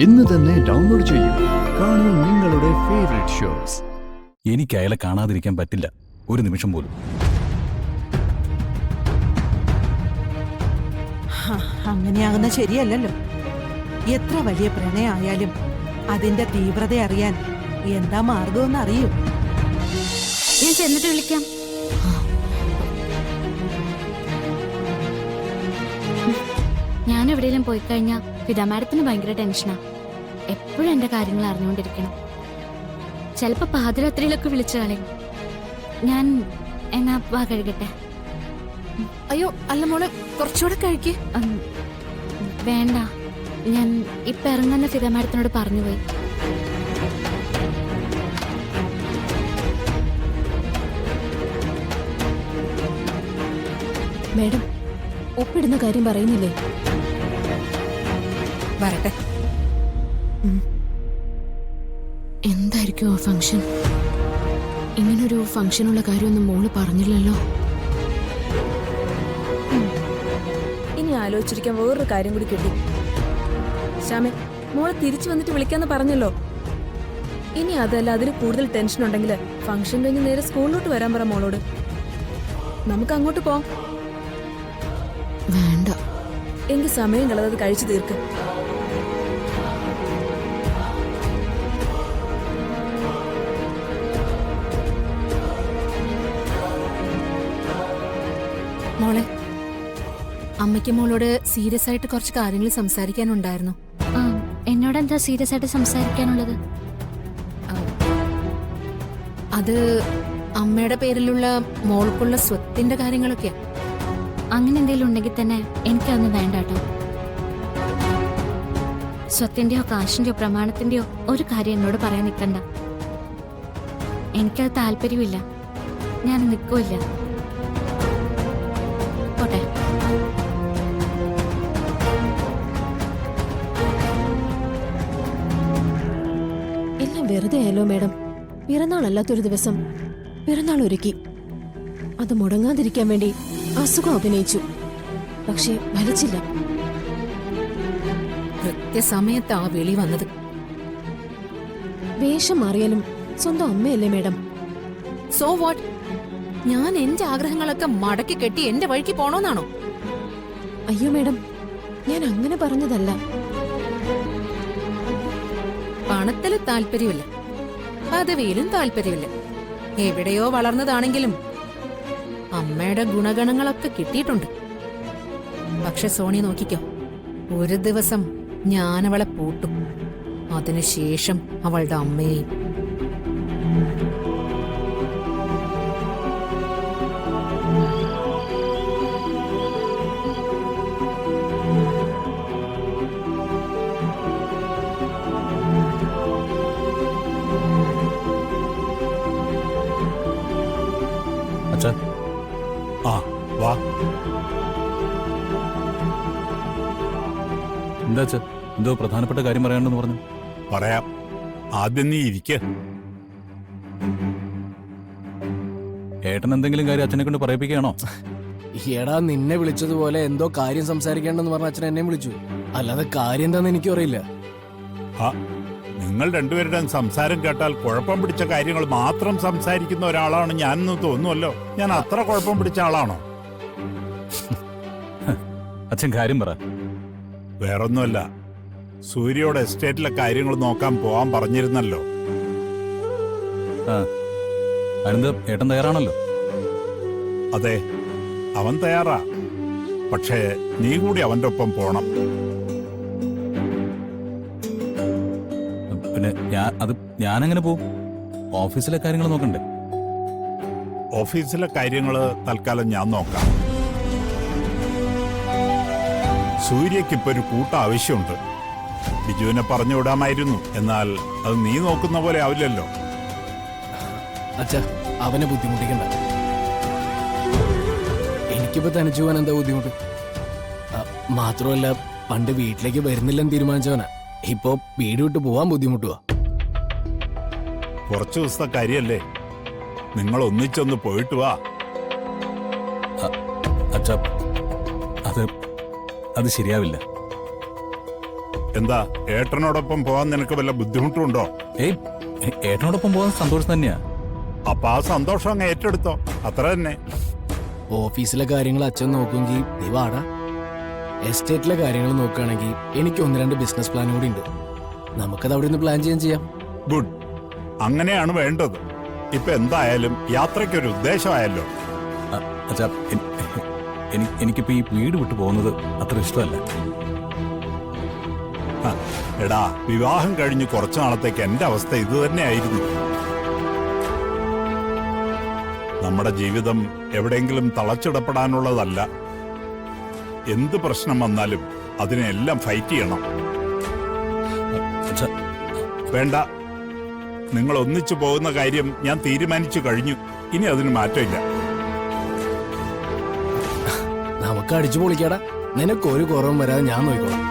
ഇന്ന് തന്നെ ഡൗൺലോഡ് ചെയ്യൂ. കാണൂ നിങ്ങളുടെ ഫേവറേറ്റ് ഷോസ്. എനിക്ക് അയാളെ കാണാതിരിക്കാൻ പറ്റില്ല ഒരു നിമിഷം പോലും. അങ്ങനെയാകുന്ന ശരിയല്ലല്ലോ. എത്ര വലിയ പ്രണയമായാലും അതിന്റെ തീവ്രത അറിയാൻ എന്താ മാർഗമെന്ന് അറിയൂ. ഞാൻ ചെന്നിട്ട് വിളിക്കാം. ഞാൻ എവിടെയെങ്കിലും പോയി കഴിഞ്ഞാൽ ഫിദ മാഡത്തിന് ഭയങ്കര ടെൻഷനാ. എപ്പോഴും എന്റെ കാര്യങ്ങൾ അറിഞ്ഞുകൊണ്ടിരിക്കണം. ചിലപ്പോ പാതിരാത്രിയിലൊക്കെ വിളിച്ചു കളയും. ഞാൻ എന്നാ വാ കഴുകട്ടെ. അയ്യോ അല്ല മോളെ, കുറച്ചുകൂടെ കഴിക്ക്. വേണ്ട, ഞാൻ ഇപ്പൊ ഇറങ്ങുന്ന ഫിദ മാഡത്തിനോട് പറഞ്ഞുപോയി. മേഡം, ഒപ്പിടുന്ന കാര്യം പറയുന്നില്ലേ? വരട്ടെ. എന്തായിരിക്കും ആ ഫംഗ്ഷൻ? ഇങ്ങനൊരു ഫംഗ്ഷനുള്ള കാര്യമൊന്നും മോള് പറഞ്ഞില്ലല്ലോ. ഇനി ആലോചിച്ചിരിക്കാൻ വേറൊരു കാര്യം കൂടി കിട്ടി. ശ്യാമേ, മോളെ തിരിച്ചു വന്നിട്ട് വിളിക്കാന്ന് പറഞ്ഞല്ലോ. ഇനി അതല്ല അതിന് കൂടുതൽ ടെൻഷൻ ഉണ്ടെങ്കിൽ ഫംഗ്ഷൻ കഴിഞ്ഞ് നേരെ സ്കൂളിലോട്ട് വരാൻ പറ മോളോട്. നമുക്ക് അങ്ങോട്ട് പോവാം. വേണ്ട. എങ്കിൽ സമയം കളത് കഴിച്ചു തീർക്ക്. മോളെ, അമ്മയ്ക്ക് മോളോട് സീരിയസ് ആയിട്ട് കുറച്ച് കാര്യങ്ങൾ സംസാരിക്കാനുണ്ടായിരുന്നു. എന്നോട് എന്താ സീരിയസ് ആയിട്ട് സംസാരിക്കാനുള്ളത്? അത് അമ്മയുടെ പേരിലുള്ള മോൾക്കുള്ള സ്വത്തിന്റെ കാര്യങ്ങളൊക്കെയാ. അങ്ങനെ എന്തെങ്കിലും ഉണ്ടെങ്കിൽ തന്നെ എനിക്കതൊന്നും വേണ്ട കേട്ടോ. സ്വത്തിന്റെയോ കാശിന്റെയോ പ്രമാണത്തിന്റെയോ ഒരു കാര്യം എന്നോട് പറയാൻ നിൽക്കണ്ട. എനിക്കത് താല്പര്യമില്ല. ഞാൻ നിൽക്കില്ല. പോട്ടെ. എല്ലാം വെറുതെ ആയല്ലോ മേഡം. പിറന്നാളല്ലാത്തൊരു ദിവസം പിറന്നാൾ ഒരുക്കി. അത് മുടങ്ങാതിരിക്കാൻ വേണ്ടി അസുഖം അഭിനയിച്ചു. പക്ഷേ ഫലിച്ചില്ല. കൃത്യസമയത്ത് ആ വിളി വന്നത്. വേഷം മാറിയാലും സ്വന്തം അമ്മയല്ലേ മേഡം? So what? ഞാൻ എന്റെ ആഗ്രഹങ്ങളൊക്കെ മടക്കി കെട്ടി എന്റെ വഴിക്ക് പോണോന്നാണോ? അയ്യോ മേഡം, ഞാൻ അങ്ങനെ പറഞ്ഞതല്ല. പണത്തില് താല്പര്യമില്ല, പദവിയിലും താല്പര്യമില്ല. എവിടെയോ വളർന്നതാണെങ്കിലും അമ്മയുടെ ഗുണഗണങ്ങളൊക്കെ കിട്ടിയിട്ടുണ്ട്. പക്ഷെ സോണി നോക്കിക്കോ, ഒരു ദിവസം ഞാനവളെ പൂട്ടും. അതിനുശേഷം അവളുടെ അമ്മയെയും. അച്ഛാ, ആ വാ. എന്താ അച്ഛാ, എന്തോ പ്രധാനപ്പെട്ട കാര്യം പറയാനുണ്ടെന്ന് പറഞ്ഞു. പറയാം, ആദ്യം നീ ഇരിക്ക്. ഏട്ടൻ എന്തെങ്കിലും കാര്യം അച്ഛനെ കൊണ്ട് പറയിപ്പിക്കുകയാണോ? എടാ, നിന്നെ വിളിച്ചതുപോലെ എന്തോ കാര്യം സംസാരിക്കേണ്ടെന്ന് പറഞ്ഞ അച്ഛൻ എന്നെ വിളിച്ചു. അല്ലാതെ കാര്യം എന്താന്ന് എനിക്കും അറിയില്ല. ആ, നിങ്ങൾ രണ്ടുപേരുടെയും സംസാരം കേട്ടാൽ കുഴപ്പം പിടിച്ച കാര്യങ്ങൾ മാത്രം സംസാരിക്കുന്ന ഒരാളാണ് ഞാനെന്ന് തോന്നുമല്ലോ. ഞാൻ അത്ര കുഴപ്പം പിടിച്ച ആളാണോ? അച്ഛൻ കാര്യം പറ. വേറൊന്നുമല്ല, സൂര്യയുടെ എസ്റ്റേറ്റിലെ കാര്യങ്ങൾ നോക്കാൻ പോവാൻ പറഞ്ഞിരുന്നല്ലോ. അതിനെന്താ, ഏട്ടൻ തയ്യാറാണല്ലോ? അതെ, അവൻ തയ്യാറാ. പക്ഷേ നീ കൂടി അവന്റെ ഒപ്പം പോണം. പിന്നെ ഞാനെങ്ങനെ പോവും? ഓഫീസിലെ കാര്യങ്ങൾ നോക്കണ്ടേ? ഓഫീസിലെ കാര്യങ്ങൾ തൽക്കാലം ഞാൻ നോക്കാം. സൂര്യക്ക് ഇപ്പൊ ഒരു കൂട്ട ആവശ്യമുണ്ട്. ബിജുവിനെ പറഞ്ഞു വിടാമായിരുന്നു. എന്നാൽ അത് നീ നോക്കുന്ന പോലെ ആവില്ലല്ലോ. അച്ഛാ, അവനെ ബുദ്ധിമുട്ടിക്കണ്ട. എനിക്കിപ്പോ തനിച്ചു പോകാൻ എന്താ ബുദ്ധിമുട്ട്? മാത്രമല്ല, പണ്ട് വീട്ടിലേക്ക് വരുന്നില്ലെന്ന് തീരുമാനിച്ചവനാ. ഇപ്പോ വീട് വിട്ട് പോവാൻ ബുദ്ധിമുട്ടുവാ. കുറച്ചു ദിവസത്തെ കാര്യല്ലേ, നിങ്ങൾ ഒന്നിച്ചൊന്ന് പോയിട്ട് വാ. അച്ഛാ, അത് ശരിയാവില്ല. എന്താ ഏട്ടനോടൊപ്പം പോവാൻ നിനക്ക് വല്ല ബുദ്ധിമുട്ടുണ്ടോ? ഏയ് ഏട്ടനോടൊപ്പം പോകാൻ സന്തോഷം തന്നെയാ. അപ്പൊ ആ സന്തോഷം അങ്ങ് ഏറ്റെടുത്തോ, അത്ര തന്നെ. ഓഫീസിലെ കാര്യങ്ങൾ അച്ഛൻ നോക്കുമെങ്കിൽ നീ വാടാ. എസ്റ്റേറ്റിലെ കാര്യങ്ങൾ നോക്കുകയാണെങ്കിൽ എനിക്ക് 1-2 ബിസിനസ് പ്ലാൻ കൂടി ഉണ്ട്. നമുക്കത് അവിടെ നിന്ന് പ്ലാൻ ചെയ്യാം. ഗുഡ്, അങ്ങനെയാണ് വേണ്ടത്. ഇപ്പൊ എന്തായാലും യാത്രയ്ക്കൊരു ഉദ്ദേശമായല്ലോ. അച്ഛാ, എനിക്കിപ്പോ ഈ വീട് വിട്ടു പോകുന്നത് അത്ര ഇഷ്ടമല്ല. ഹ, എടാ, വിവാഹം കഴിഞ്ഞ് കുറച്ചു നാളത്തേക്ക് എന്റെ അവസ്ഥ ഇത് തന്നെയായിരുന്നു. നമ്മുടെ ജീവിതം എവിടെയെങ്കിലും തളച്ചിടപ്പെടാനുള്ളതല്ല. എന്ത് പ്രശ്നം വന്നാലും അതിനെല്ലാം ഫൈറ്റ് ചെയ്യണം. അച്ഛാ, വേണ്ട, നിങ്ങൾ ഒന്നിച്ചു പോകുന്ന കാര്യം ഞാൻ തീരുമാനിച്ചു കഴിഞ്ഞു. ഇനി അതിന് മാറ്റമില്ല. നമുക്ക് അടിച്ചു പൊളിക്കാടാ. നിനക്കൊരു കുറവും വരാതെ ഞാൻ നോക്കിക്കോളാം.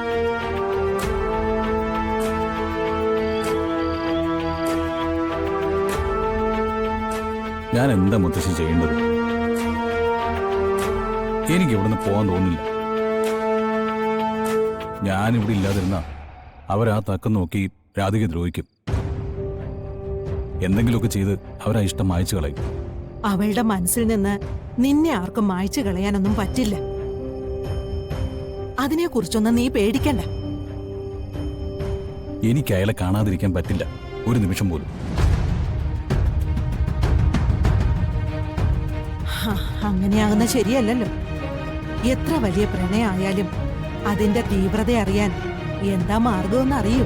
ഞാൻ എന്താ മുത്തശ്ശി ചെയ്യേണ്ടത്? എനിക്ക് ഇവിടുന്ന് പോകാൻ തോന്നില്ല. ഞാനിവിടെ ഇല്ലാതിരുന്ന അവരാ തക്കം നോക്കി രാധിക ദ്രോഹിക്കും. എന്തെങ്കിലുമൊക്കെ ചെയ്ത് അവരാ ഇഷ്ടം മായ്ച്ചു കളയും. അവളുടെ മനസ്സിൽ നിന്ന് നിന്നെ ആർക്കും മായ്ച്ചു കളയാനൊന്നും പറ്റില്ല. അതിനെക്കുറിച്ചൊന്നും നീ പേടിക്കണ്ട. എനിക്ക് അയാളെ കാണാതിരിക്കാൻ പറ്റില്ല ഒരു നിമിഷം പോലും. അങ്ങനെയാകുന്ന ശരിയല്ലല്ലോ. എത്ര വലിയ പ്രണയമായാലും അതിന്റെ തീവ്രത അറിയാൻ എന്താ മാർഗമെന്ന് അറിയൂ.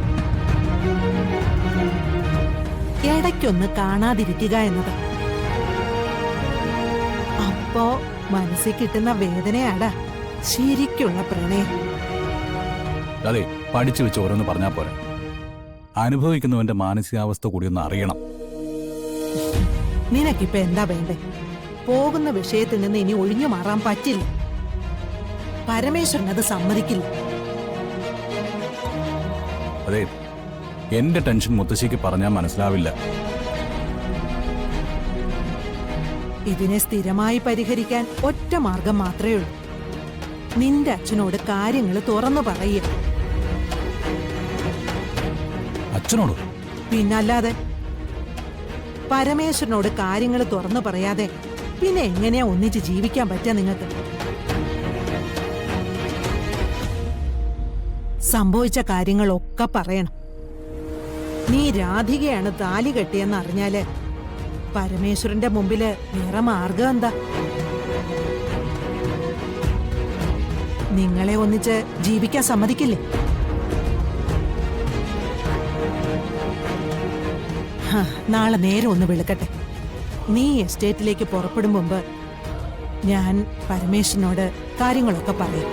ഇടയ്ക്കൊന്ന് കാണാതിരിക്കുക എന്നത് അപ്പോ മനസ്സിൽ കിട്ടുന്ന വേദനയാടാ ശരിക്കുള്ള പ്രണയം. അതെ, പഠിച്ചു വെച്ച് ഓരോന്ന് പറഞ്ഞാ പോരെ. അനുഭവിക്കുന്നവന്റെ മാനസികാവസ്ഥ കൂടി ഒന്ന് അറിയണം. നിനക്കിപ്പോ എന്താ വേണ്ടേ? പോകുന്ന വിഷയത്തിൽ നിന്ന് ഇനി ഒഴിഞ്ഞു മാറാൻ പറ്റില്ല. പരമേശ്വരൻ അത് സമ്മതിക്കില്ല. അതെ, എന്റെ ടെൻഷൻ മുത്തശ്ശിക്ക് പറഞ്ഞാൽ മനസ്സിലാവില്ല. ഇതിനെ സ്ഥിരമായി പരിഹരിക്കാൻ ഒറ്റ മാർഗം മാത്രമേ ഉള്ളൂ. നിന്റെ അച്ഛനോട് കാര്യങ്ങൾ തുറന്നു പറയുക. അച്ഛനോടോ? പിന്നല്ലാതെ. പരമേശ്വരനോട് കാര്യങ്ങൾ തുറന്നു പറയാതെ പിന്നെ എങ്ങനെയാ ഒന്നിച്ച് ജീവിക്കാൻ പറ്റുക നിങ്ങൾക്ക്? സംഭവിച്ച കാര്യങ്ങളൊക്കെ പറയണം. നീ രാധികയാണ് താലി കെട്ടിയെന്ന് അറിഞ്ഞാല് പരമേശ്വരന്റെ മുമ്പില് വേറെ മാർഗം എന്താ? നിങ്ങളെ ഒന്നിച്ച് ജീവിക്കാൻ സമ്മതിക്കില്ലേ? നാളെ നേരെ ഒന്ന് വിളിക്കട്ടെ. നീ എസ്റ്റേറ്റിലേക്ക് പുറപ്പെടും മുമ്പ് ഞാൻ പരമേശ്വരനോട് കാര്യങ്ങളൊക്കെ പറയും.